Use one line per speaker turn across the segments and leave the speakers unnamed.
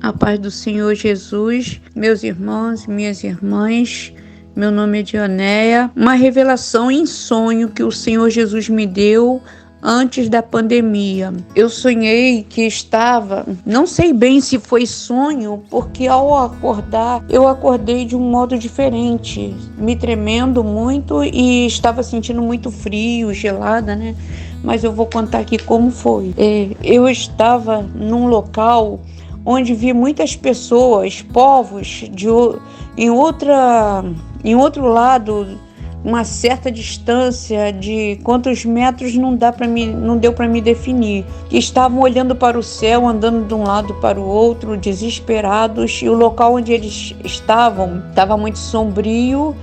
A paz do Senhor Jesus, meus irmãos e minhas irmãs, meu nome é Dionéia. Uma revelação em sonho que o Senhor Jesus me deu antes da pandemia. Eu sonhei que estava, não sei bem se foi sonho, porque ao acordar, eu acordei de um modo diferente, me tremendo muito e estava sentindo muito frio, gelada, né? Mas eu vou contar aqui como foi. Eu estava num local onde vi muitas pessoas, povos em outro lado, uma certa distância de quantos metros não deu para me definir, que estavam olhando para o céu, andando de um lado para o outro, desesperados, e o local onde eles estava muito sombrio.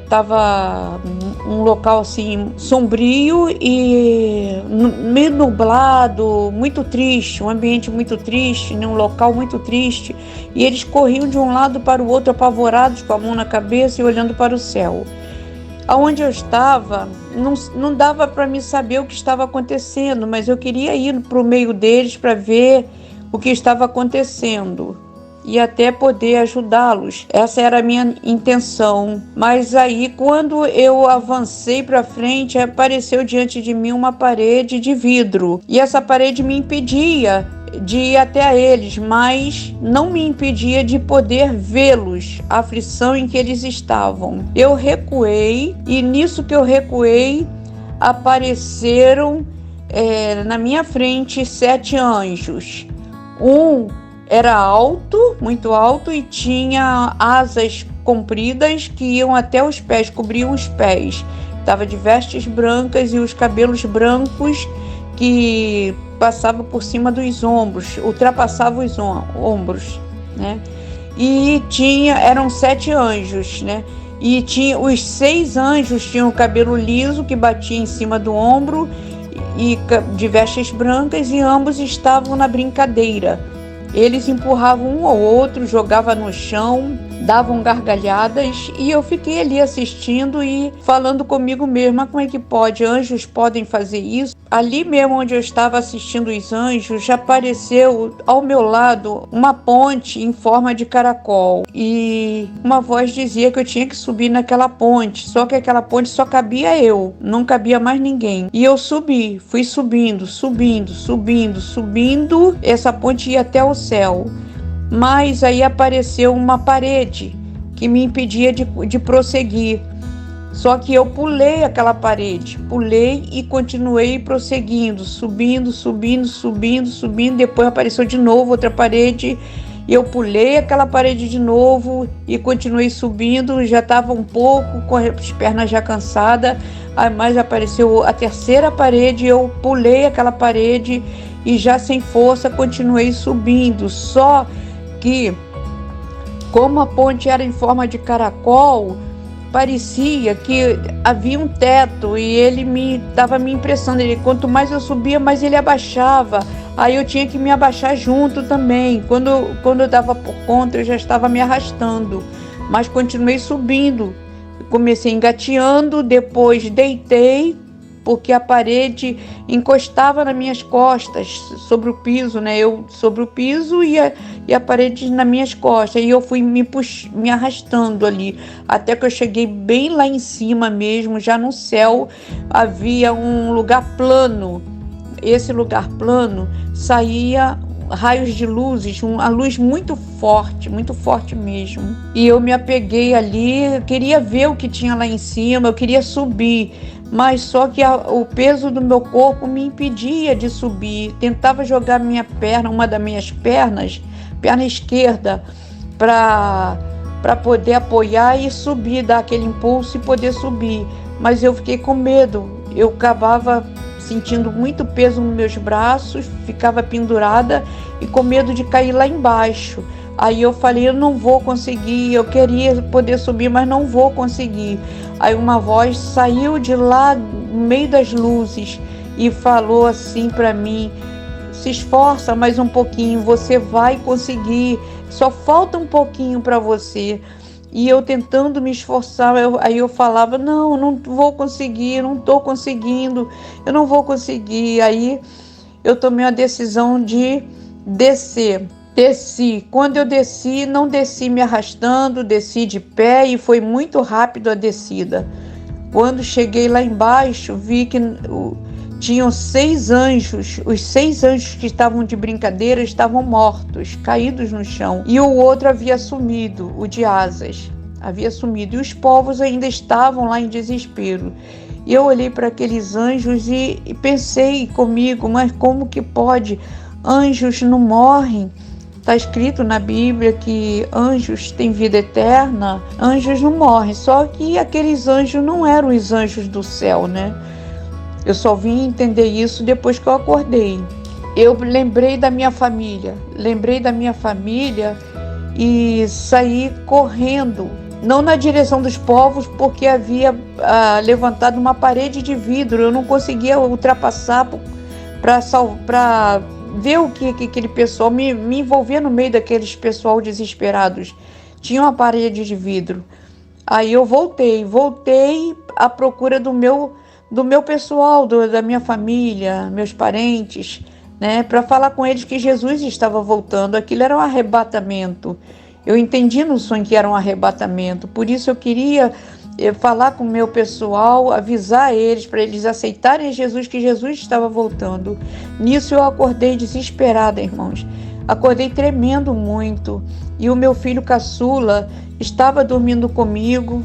Estava um local assim sombrio e meio nublado, muito triste, um ambiente muito triste, um local muito triste, e eles corriam de um lado para o outro apavorados, com a mão na cabeça e olhando para o céu. Aonde eu estava, não dava para me saber o que estava acontecendo, mas eu queria ir para o meio deles para ver o que estava acontecendo e até poder ajudá-los. Essa era a minha intenção. Mas aí, quando eu avancei para frente, apareceu diante de mim uma parede de vidro. E essa parede me impedia de ir até a eles, mas não me impedia de poder vê-los, a aflição em que eles estavam. Eu recuei, e nisso que eu recuei, apareceram na minha frente 7 anjos. Um era alto, muito alto, e tinha asas compridas que iam até os pés, cobriam os pés. Estava de vestes brancas e os cabelos brancos que passavam por cima dos ombros, ultrapassavam os ombros, né? E eram 7 anjos, né? E os 6 anjos tinham o cabelo liso que batia em cima do ombro e de vestes brancas, e ambos estavam na brincadeira. Eles empurravam um ao outro, jogavam no chão, davam gargalhadas, e eu fiquei ali assistindo e falando comigo mesma: como é que pode? Anjos podem fazer isso? Ali mesmo onde eu estava assistindo os anjos, já apareceu ao meu lado uma ponte em forma de caracol, e uma voz dizia que eu tinha que subir naquela ponte, só que aquela ponte só cabia eu, não cabia mais ninguém. E eu fui subindo, essa ponte ia até o céu. Mas aí apareceu uma parede que me impedia de prosseguir. Só que eu pulei aquela parede, pulei e continuei prosseguindo, subindo. Depois apareceu de novo outra parede, e eu pulei aquela parede de novo e continuei subindo. Já estava um pouco com as pernas já cansadas, mas apareceu a terceira parede, eu pulei aquela parede e já sem força continuei subindo. Só que, como a ponte era em forma de caracol, parecia que havia um teto, e ele me dava a minha impressão dele. Quanto mais eu subia, mais ele abaixava. Aí eu tinha que me abaixar junto também. Quando eu dava por conta, eu já estava me arrastando, mas continuei subindo. Comecei engateando, depois deitei, porque a parede encostava nas minhas costas, sobre o piso, né? Eu sobre o piso e a parede nas minhas costas. E eu fui me arrastando ali, até que eu cheguei bem lá em cima mesmo, já no céu. Havia um lugar plano. Esse lugar plano saía raios de luzes, uma luz muito forte mesmo. E eu me apeguei ali, eu queria ver o que tinha lá em cima, eu queria subir, mas só que o peso do meu corpo me impedia de subir. Tentava jogar uma das minhas pernas, perna esquerda, para poder apoiar e subir, dar aquele impulso e poder subir. Mas eu fiquei com medo, eu acabava sentindo muito peso nos meus braços, ficava pendurada e com medo de cair lá embaixo. Aí eu falei: eu não vou conseguir, eu queria poder subir, mas não vou conseguir. Aí uma voz saiu de lá, no meio das luzes, e falou assim para mim: se esforça mais um pouquinho, você vai conseguir, só falta um pouquinho para você. E eu tentando me esforçar, aí eu falava: não vou conseguir, não estou conseguindo, eu não vou conseguir. Aí eu tomei a decisão de descer. Desci. Quando eu desci, não desci me arrastando, desci de pé e foi muito rápido a descida. Quando cheguei lá embaixo, vi que tinham 6 anjos. Os 6 anjos que estavam de brincadeira estavam mortos, caídos no chão. E o outro havia sumido, o de asas. Havia sumido. E os povos ainda estavam lá em desespero. E eu olhei para aqueles anjos e pensei comigo, mas como que pode? Anjos não morrem. Está escrito na Bíblia que anjos têm vida eterna, anjos não morrem, só que aqueles anjos não eram os anjos do céu, né? Eu só vim entender isso depois que eu acordei. Eu lembrei da minha família e saí correndo, não na direção dos povos, porque havia levantado uma parede de vidro, eu não conseguia ultrapassar para ver o que aquele pessoal, me envolver no meio daqueles pessoal desesperados. Tinha uma parede de vidro. Aí eu voltei à procura do meu pessoal, da minha família, meus parentes, né, para falar com eles que Jesus estava voltando. Aquilo era um arrebatamento. Eu entendi no sonho que era um arrebatamento, por isso eu queria falar com o meu pessoal, avisar eles, para eles aceitarem Jesus, que Jesus estava voltando. Nisso eu acordei desesperada, irmãos. Acordei tremendo muito. E o meu filho caçula estava dormindo comigo.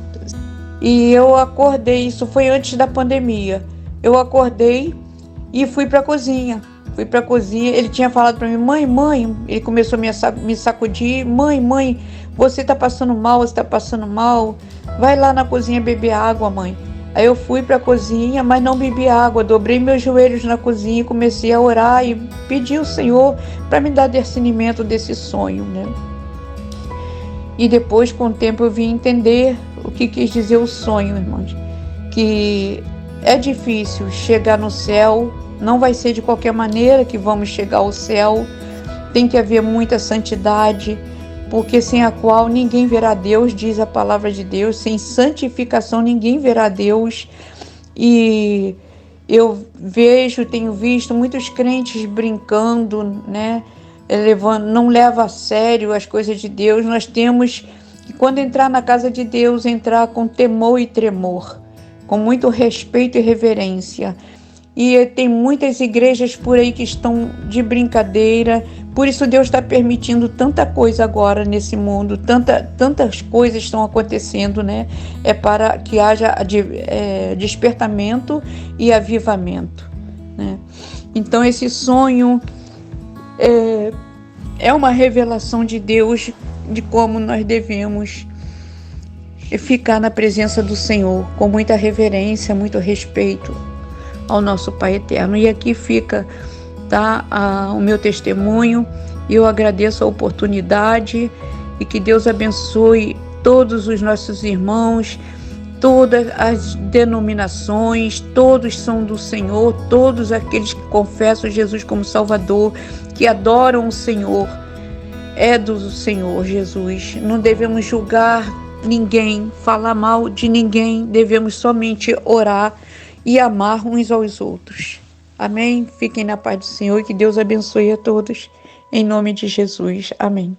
E eu acordei, isso foi antes da pandemia. Eu acordei e fui para a cozinha. Ele tinha falado para mim, mãe, ele começou a me sacudir, mãe, você está passando mal, vai lá na cozinha beber água, mãe. Aí eu fui para a cozinha, mas não bebi água, dobrei meus joelhos na cozinha e comecei a orar e pedi ao Senhor para me dar discernimento desse sonho, né? E depois, com o tempo, eu vim entender o que quis dizer o sonho, irmãos, que é difícil chegar no céu. Não vai ser de qualquer maneira que vamos chegar ao céu. Tem que haver muita santidade, porque sem a qual ninguém verá Deus, diz a palavra de Deus. Sem santificação ninguém verá Deus. E eu tenho visto muitos crentes brincando, né? Não leva a sério as coisas de Deus. Nós temos que, quando entrar na casa de Deus, entrar com temor e tremor, com muito respeito e reverência. E tem muitas igrejas por aí que estão de brincadeira. Por isso Deus está permitindo tanta coisa agora nesse mundo, tantas coisas estão acontecendo, né? É para que haja despertamento e avivamento, né? Então esse sonho é uma revelação de Deus de como nós devemos ficar na presença do Senhor, com muita reverência, muito respeito ao nosso Pai eterno. E aqui fica, o meu testemunho. Eu agradeço a oportunidade e que Deus abençoe todos os nossos irmãos, todas as denominações, todos são do Senhor, todos aqueles que confessam Jesus como Salvador, que adoram o Senhor, é do Senhor Jesus. Não devemos julgar ninguém, falar mal de ninguém, devemos somente orar e amar uns aos outros. Amém? Fiquem na paz do Senhor e que Deus abençoe a todos. Em nome de Jesus. Amém.